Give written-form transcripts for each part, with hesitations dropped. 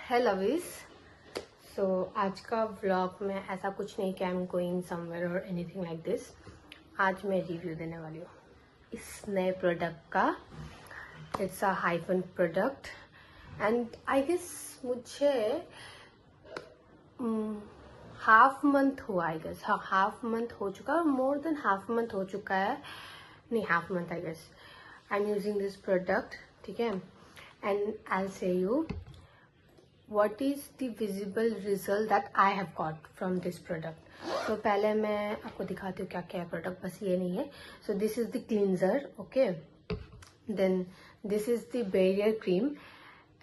है लवीज। सो आज का व्लॉग में ऐसा कुछ नहीं कि आई एम गोइंग समवेयर और एनीथिंग लाइक दिस। आज मैं रिव्यू देने वाली हूँ इस नए प्रोडक्ट का। It's a hyphen product and I guess मुझे हाफ मंथ हुआ, आई गेस। हाँ, हाफ मंथ हो चुका, मोर देन हाफ मंथ हो चुका है, नहीं half month I guess I am using this product. ठीक है, and I say you what is the visible result that I have got from this product. तो पहले मैं आपको दिखाती हूँ क्या क्या है प्रोडक्ट, बस ये नहीं है। So this is the cleanser, okay, then this is the barrier cream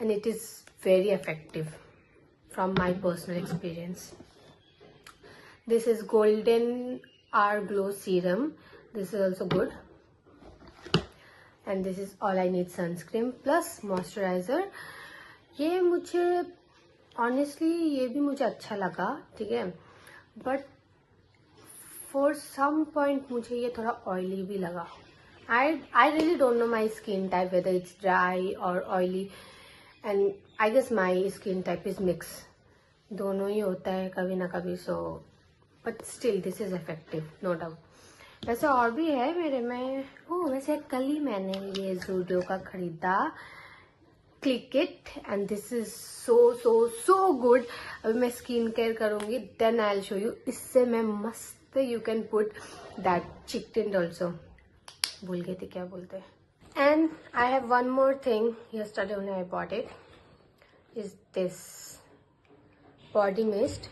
and it is very effective from my personal experience. This is golden or glow serum, this is also good and this is all I need sunscreen plus moisturiser. ये मुझे honestly ये भी मुझे अच्छा लगा, ठीक है, but for some point मुझे ये थोड़ा ऑयली भी लगा। I really don't know my skin type whether it's dry और oily and I guess my skin type is mix, दोनों ही होता है कभी ना कभी। So but still this is effective no doubt. वैसे और भी है मेरे में। वैसे कल ही मैंने ये ज़ूडियो का खरीदा, click it, and this is so good. अभी मैं स्किन केयर करूंगी then I will show you. इससे मैं मस्त, you can put that cheek tint also, भूल गई थी क्या बोलते हैं। And I have one more thing yesterday when I bought it is this body mist.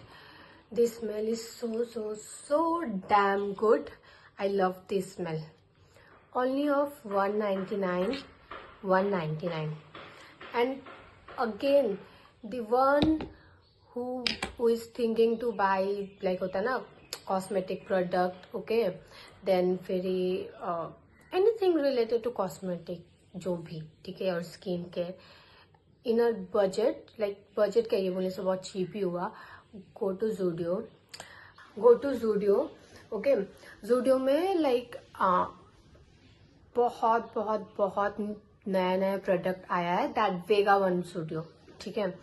This smell is so damn good. I love this smell. Only of $199. And again, the one who is thinking to buy like होता है ना cosmetic product, okay, then फिर anything related to cosmetic जो भी, ठीक है, और skin care in a budget, like budget क्या ये बोलने से बहुत चीप ही हुआ। Go to Zudio, okay. Zudio में लाइक बहुत नया प्रोडक्ट आया है, दैट वेगा वन ज़ूडियो, ठीक है।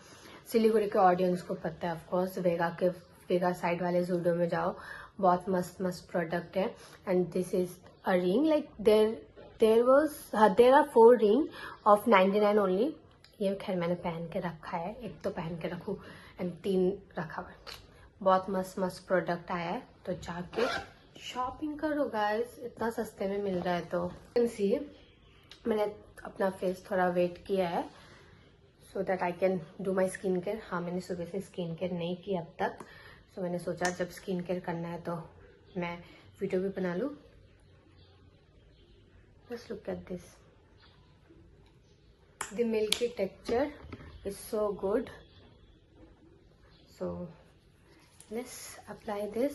सिलीगुड़ी के ऑडियंस को पता है ऑफकोर्स, वेगा साइड वाले ज़ूडियो में जाओ, बहुत मस्त प्रोडक्ट है। And this is a ring, like there are 4 ring of 99 only. ये खैर मैंने पहन के रखा है, एक तो पहन के रखूँ एंड 3 रखा हुआ है। बहुत मस्त प्रोडक्ट आया है, तो जाके शॉपिंग करो गाइस, इतना सस्ते में मिल रहा है। तो सी मैंने अपना फेस थोड़ा वेट किया है so that I can do my skin care. हाँ, मैंने सुबह से स्किन केयर नहीं की अब तक, सो मैंने सोचा जब स्किन केयर करना है तो मैं वीडियो भी बना लूँ। Just look at this, the milky texture is so good. So let's apply this.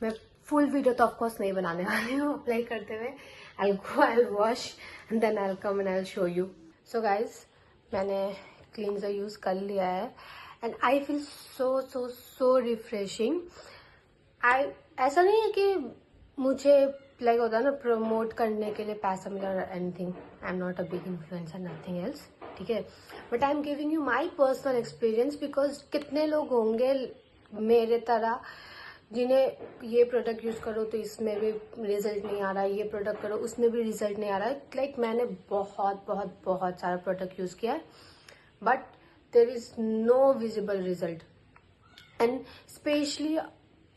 मैं फुल वीडियो तो ऑफकोर्स नहीं बनाने वाली हूँ अप्लाई करते हुए। I'll wash and then I'll come and I'll show you. So guys, मैंने क्लींजर यूज कर लिया है and I feel so refreshing. ऐसा नहीं है कि मुझे लाइक होता है ना प्रमोट करने के लिए पैसा मिला और anything. I am not a big influencer, nothing else, ठीक है, but I am giving you my personal experience because कितने लोग होंगे मेरे तरह जिन्हें ये प्रोडक्ट यूज करो तो इसमें भी रिजल्ट नहीं आ रहा है, ये प्रोडक्ट करो उसमें भी रिजल्ट नहीं आ रहा है। लाइक मैंने बहुत सारा प्रोडक्ट यूज किया है but there is no visible result. And specially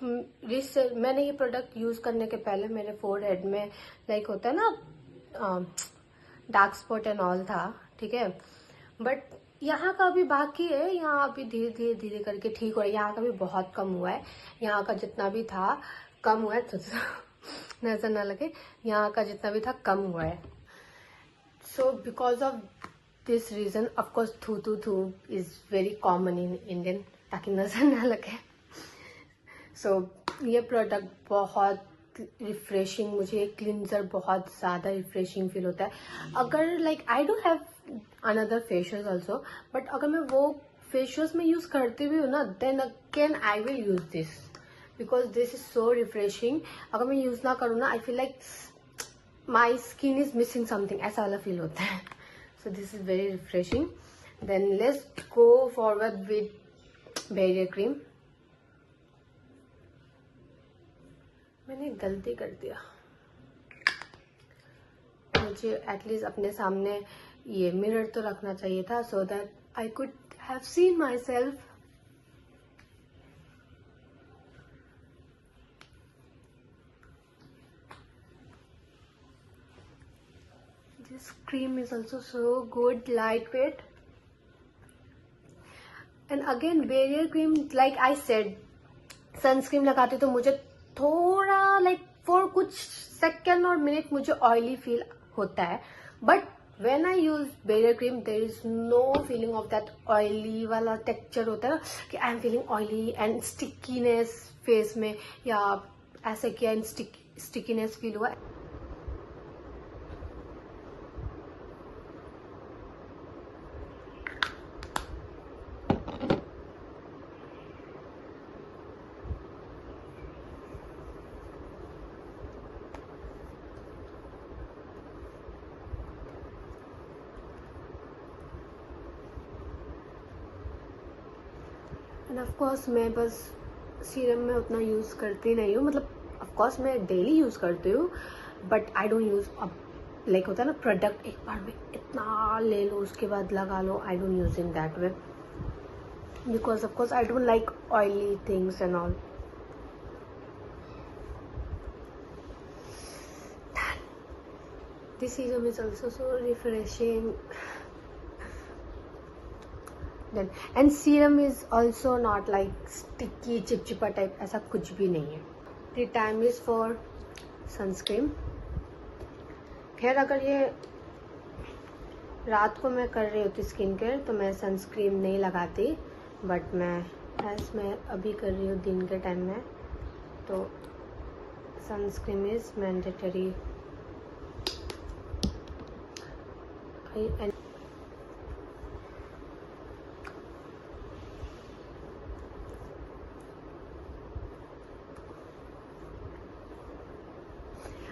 मैंने ये प्रोडक्ट यूज करने के पहले मेरे फोरहेड में लाइक होता है ना डार्क स्पॉट एंड ऑल था, ठीक है, बट यहाँ का भी बाकी है। यहाँ अभी धीरे करके ठीक हो रहा है। यहाँ का भी बहुत कम हुआ है, यहाँ का जितना भी था कम हुआ है, तो नजर ना लगे, यहाँ का जितना भी था कम हुआ है। So because of this reason of course though is very common in Indian, ताकि नजर ना लगे। सो ये प्रोडक्ट बहुत रिफ्रेशिंग, मुझे क्लींजर बहुत ज़्यादा रिफ्रेशिंग फील होता है। अगर like I do have another facials also, but अगर मैं वो फेशियल्स में यूज़ करती भी हूँ ना, then again I will use this because this is so refreshing. अगर मैं यूज़ ना करूँ ना, I feel like my skin is missing something, ऐसा वाला फील होता है। So this is very refreshing then let's go forward with barrier cream. मैंने एक गलती कर दिया, मुझे एटलीस्ट अपने सामने ये मिरर तो रखना चाहिए था so that I could have seen my self. This cream is also so good, lightweight. And again, barrier cream, like I said, sunscreen लगाती तो मुझे थोड़ा लाइक फॉर कुछ सेकेंड और मिनट मुझे ऑयली फील होता है, but when I use barrier cream there is no feeling of that oily वाला टेक्सचर होता है ना कि I am feeling oily and stickiness face में, या ऐसे किया एंड स्टिकीनेस फील हुआ। एंड ऑफकोर्स मैं बस सीरम में उतना यूज़ करती नहीं हूँ, मतलब ऑफकोर्स मैं डेली यूज़ करती हूँ, but I don't use like होता है ना प्रोडक्ट एक बार में इतना ले लो उसके बाद लगा लो, I don't use in that way because of course I don't like oily things and all. This serum is also so refreshing. Then and serum is also not like sticky चिपचिपा टाइप, ऐसा कुछ भी नहीं है। The time is for sunscreen. खैर अगर ये रात को मैं कर रही होती स्किन केयर तो मैं सनस्क्रीन नहीं लगाती, बट मैं अभी कर रही हूँ दिन के टाइम में, तो sunscreen is mandatory.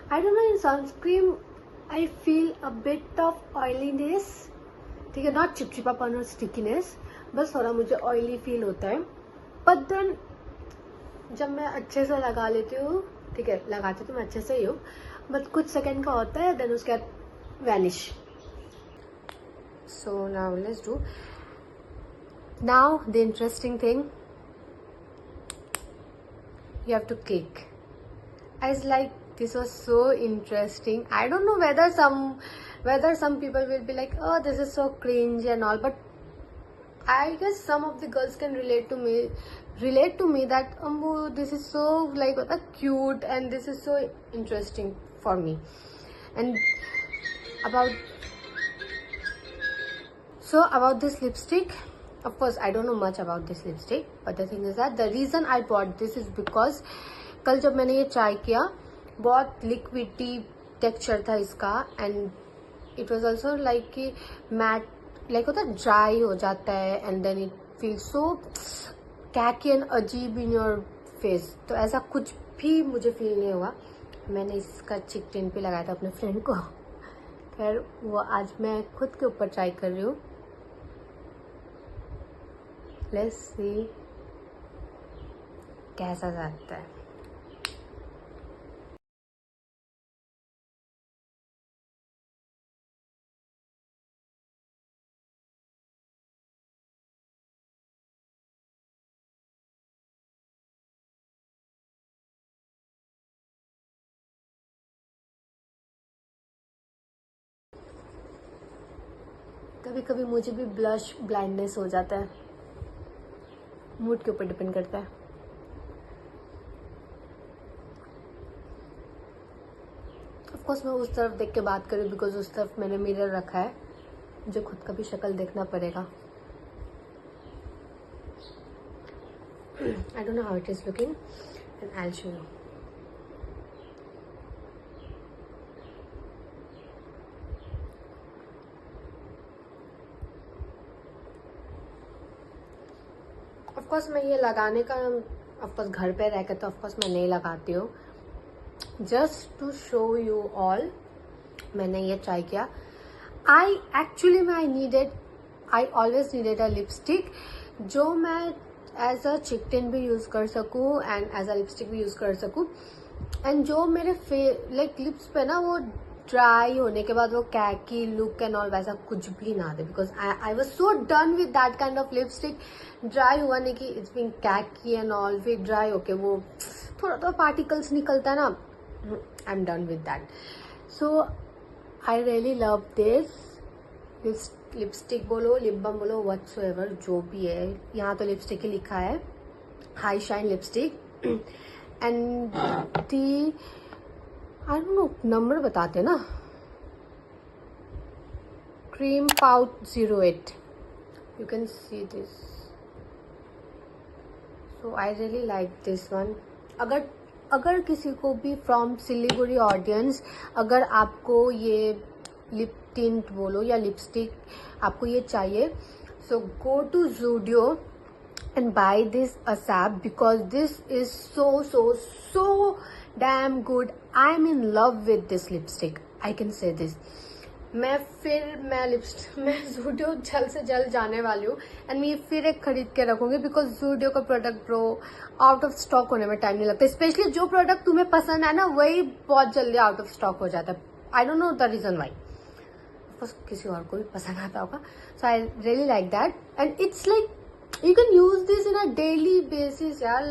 I don't know, in sunscreen I feel a bit of oiliness, ठीक है, नॉट चिपचिपापन और स्टिकीनेस, बस थोड़ा मुझे ऑयली फील होता है, बट देन जब मैं अच्छे से लगा लेती हूँ, ठीक है, लगाती तो मैं अच्छे से ही हूँ, बट कुछ सेकेंड का होता है, देन उसके बाद vanish. So now let's do now the interesting thing, you have to click. I was like, this was so interesting. I don't know whether some people will be like, oh, this is so cringe and all, but I guess some of the girls can relate to me that this is so like cute and this is so interesting for me. And about this lipstick, of course I don't know much about this lipstick, but the thing is that the reason I bought this is because कल जब मैंने ये try किया बहुत liquidy texture था इसका, and it was also like कि matte like होता है ड्राई हो जाता है and then it feel so cakey and अजीब इन योर फेस, तो ऐसा कुछ भी मुझे फील नहीं हुआ। मैंने इसका चिक टिन पे लगाया था अपने फ्रेंड को, खैर वो आज मैं खुद के ऊपर ट्राई कर रही हूँ। लेट्स सी कैसा जाता है। कभी कभी मुझे भी ब्लश ब्लाइंडनेस हो जाता है, मूड के ऊपर डिपेंड करता है। ऑफ कोर्स मैं उस तरफ देख के बात करूँ बिकॉज उस तरफ मैंने मिरर रखा है, मुझे खुद का भी शक्ल देखना पड़ेगा। I don't know how it is looking and I'll show you. Of course मैं ये लगाने का ऑफकोर्स घर पे रह के तो ऑफकोर्स मैं नहीं लगाती हूँ, just to show you all मैंने ये ट्राई किया। I I always needed a lipstick जो मैं एज अ चिक टिन भी यूज़ कर सकूँ एंड एज अ लिपस्टिक भी यूज़ कर सकूँ, एंड जो मेरे लाइक लिप्स पे ना वो ड्राई होने के बाद वो कैकी लुक एंड ऑल वैसा कुछ भी ना दे, because I was so done with that kind of lipstick. Dry हुआ नहीं कि it's being cakey and all, फिर ड्राई होके वो थोड़ा तो पार्टिकल्स निकलता है ना. I am done with that. So I really love this lipstick बोलो, लिप बाम बोलो, व्हाटसोएवर जो भी है. यहाँ तो लिपस्टिक ही लिखा है, high shine lipstick. And the I don't know number बताते ना, cream pout 08. You can see this. So I really like this one. अगर किसी को भी फ्रॉम सिलीगुड़ी ऑडियंस, अगर आपको ये लिप टिंट बोलो या लिपस्टिक आपको ये चाहिए, so go to Zudio and buy this ASAP because this is so damn good. I'm in love with this lipstick. I can say this. मैं ज़ूडियो जल्द से जल्द जाने वाली हूँ एंड मैं फिर एक खरीद के रखूंगी बिकॉज ज़ूडियो का product bro out of stock होने में टाइम नहीं लगता. स्पेशली जो प्रोडक्ट तुम्हें पसंद है ना वही बहुत जल्दी आउट ऑफ स्टॉक हो जाता है. I don't know the reason why. किसी और को भी पसंद आता होगा. So I really like that and it's like you can use this in a daily basis यार.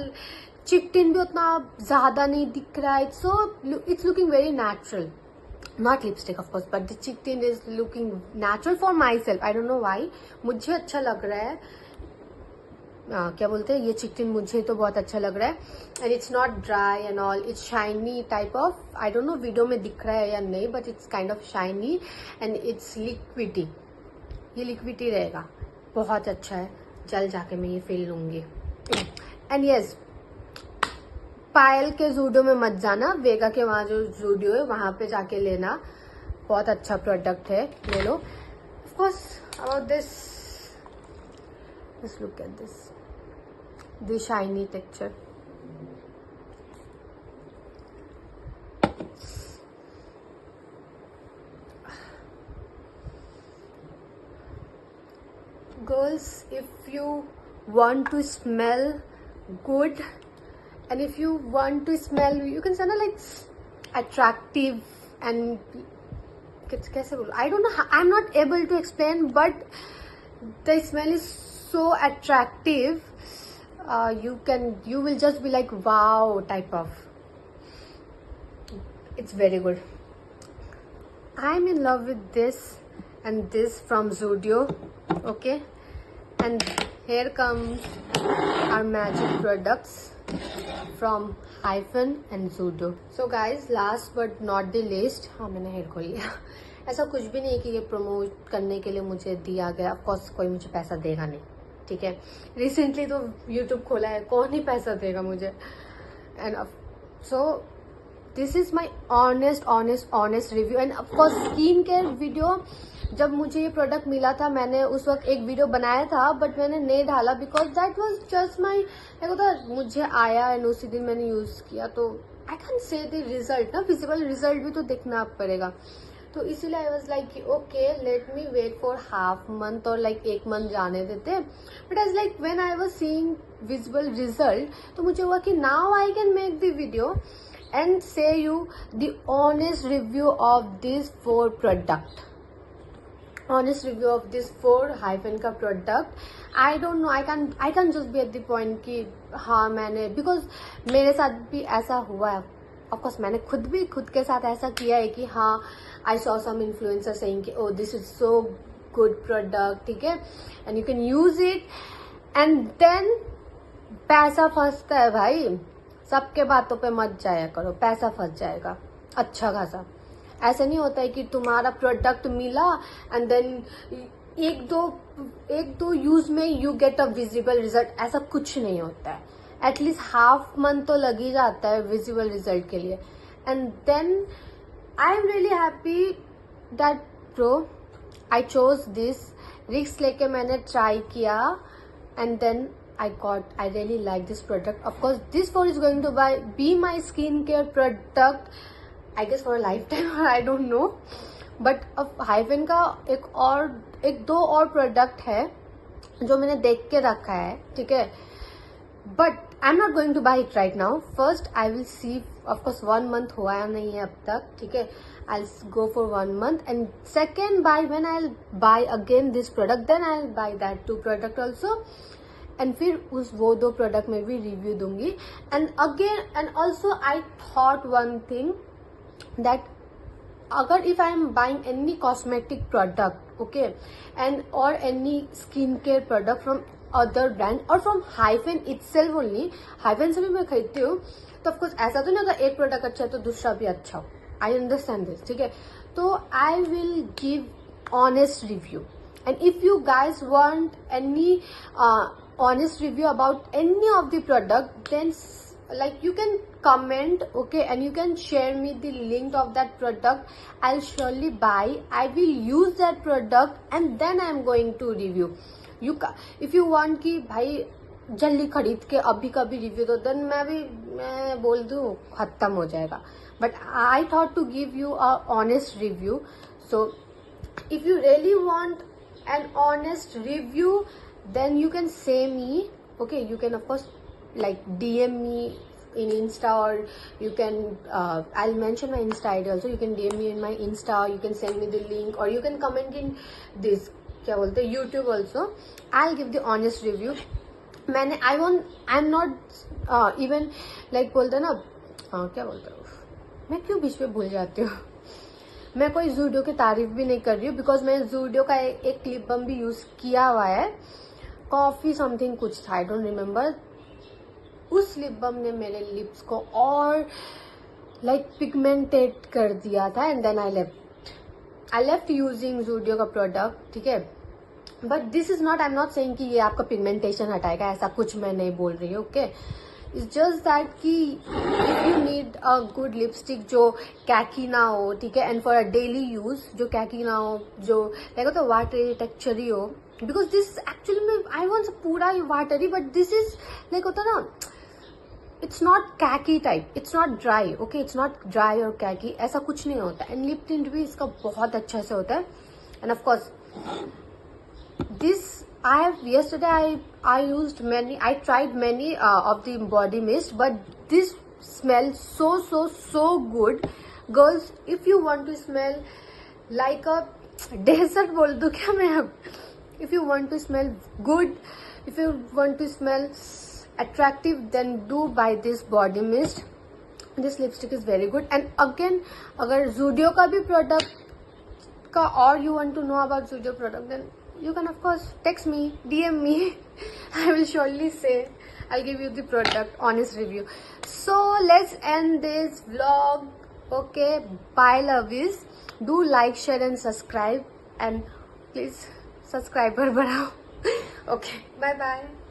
चिक टिन भी उतना ज्यादा नहीं दिख रहा है. It's looking very natural. Not lipstick of course, but the chick tint is looking natural for myself. I don't know why. मुझे अच्छा लग रहा है. क्या बोलते हैं, ये चिक टिन मुझे तो बहुत अच्छा लग रहा है. And it's not dry and all. It's shiny type of. I don't no video में दिख रहा है या नहीं, but it's kind of shiny and it's liquidy. ये लिक्विडी रहेगा, बहुत अच्छा है. जल जाके मैं ये फील लूंगी. एंड यस, पायल के ज़ूडियो में मत जाना, वेगा के वहाँ जो ज़ूडियो है वहाँ पे जाके लेना. बहुत अच्छा प्रोडक्ट है, ले लो. Of course about this, just look at this shiny texture. Girls, if you want to smell good and if you want to smell, you can say like attractive and kaise bolu, I don't know, I'm not able to explain, but the smell is so attractive. You will just be like wow type of. It's very good. I'm in love with this and this from Zudio. Okay, and here comes our magic products from Hyphen and Zudio. So guys, last but not the least, हाँ मैंने hair खोल लिया. ऐसा कुछ भी नहीं कि ये प्रमोट करने के लिए मुझे दिया गया. ऑफ कोर्स कोई मुझे पैसा देगा नहीं, ठीक है. रिसेंटली तो यूट्यूब खोला है, कौन ही पैसा देगा मुझे. And so this is my honest review. And of course skin care video, जब मुझे ये प्रोडक्ट मिला था मैंने उस वक्त एक वीडियो बनाया था, बट मैंने नहीं डाला because that was just my, मुझे आया एंड उसी दिन मैंने यूज किया. तो I can say the result ना, विजिबल रिजल्ट भी तो देखना पड़ेगा. तो इसीलिए I was like okay let me wait for half month और लाइक एक मंथ जाने देते. But as like when I was seeing visible result तो मुझे हुआ कि now I can make the video and say you the honest review of these 4 product. Honest review of this 4 Hyphen का product. I don't know, I can just be at the point कि हाँ मैंने, because मेरे साथ भी ऐसा हुआ है. Of course मैंने खुद भी खुद के साथ ऐसा किया है कि हाँ I saw some influencer saying कि oh this is so good product, ठीक है, and you can use it, and then पैसा फंसता है भाई. सबके बातों पे मत जाया करो, पैसा फंस जाएगा अच्छा खासा. ऐसा नहीं होता है कि तुम्हारा प्रोडक्ट मिला एंड देन एक दो यूज में you get a visible result. ऐसा कुछ नहीं होता है. एटलीस्ट हाफ मंथ तो लग ही जाता है विजिबल रिजल्ट के लिए. And then I am really happy that pro I chose this. Risk लेके मैंने ट्राई किया and then I really like this product. Of course, this phone is going to be my skincare product, I guess for a lifetime, or I don't know. But Hyphen का एक और एक दो और product है जो मैंने देख के रखा है, ठीक है, but I am not going two by it right now. First I will see, of course 1 month हुआ नहीं है अब तक, ठीक है. I'll go for 1 month and second buy when I'll buy again this product, then I'll buy that 2 product also, and फिर उस वो 2 प्रोडक्ट में भी रिव्यू दूंगी. And again and also I thought one thing that अगर if I am buying any cosmetic product, okay, and और any skin care product from other brand और from Hyphen itself only, Hyphen से भी मैं खरीदती हूँ, तो ऑफकोर्स ऐसा तो नहीं होता एक प्रोडक्ट अच्छा है तो दूसरा भी अच्छा हो. आई अंडरस्टैंड दिस, ठीक है. तो I will give honest review, and if you guys want any honest review about any of the product, then like you can comment, okay, and you can share me the link of that product. I'll surely buy, I will use that product and then I'm going to review. If you want कि भाई जल्दी खरीद के अभी कभी review दो, then मैं बोल दूं खत्म हो जाएगा. But I thought to give you a honest review. So if you really want an honest review, then you can say me, okay, you can of course like DM me in Insta, or you can I'll mention my Insta ID also, you can DM me in my Insta, you can send me the link, or you can comment in this क्या बोलते हैं YouTube also. I'll give the honest review. मैंने I'm not even like बोलते ना क्या बोलते हैं, मैं क्यों बीच में भूल जाती हूँ. मैं कोई ज़ूडियो की तारीफ भी नहीं कर रही हूँ, बिकॉज मैं ज़ूडियो का एक लिप बम भी यूज किया हुआ है, कॉफी समथिंग कुछ था, आई डोंट रिमेम्बर. उस लिप बम ने मेरे लिप्स को और लाइक पिगमेंटेड कर दिया था, and then I left using Zudio का प्रोडक्ट, ठीक है. But this is not, I am not saying कि ये आपका पिगमेंटेशन हटाएगा, ऐसा कुछ मैं नहीं बोल रही हूँ, ओके. इट्स जस्ट दैट कि if you need a good lipstick जो कैकी ना हो, ठीक है, and for a daily use जो कैकी ना हो, जो लाइक होता है वाटरी टेक्सचरी हो, बिकॉज दिस एक्चुअली में आई वॉन्ट पूरा watery, but this is like होता ना, it's not Kaikeyi type, it's not dry, okay, it's not dry और कैकी, ऐसा कुछ नहीं होता. एंड लिप टिंट भी इसका बहुत अच्छा से होता है. And of course this yesterday I used many, I tried many of the body mist, but this smells so good. Girls, if you want to smell like a desert, बोल दूं क्या मैं अब, if you want to smell good, if you want to smell attractive, then do buy this body mist. This lipstick is very good. And again, अगर Zudio का भी product का, or you want to know about Zudio product, then you can of course text me, DM me. I will surely say, I'll give you the product honest review. So let's end this vlog. Okay, bye lovies. Do like, share and subscribe, and please subscriber बढ़ाओ. Okay, bye bye.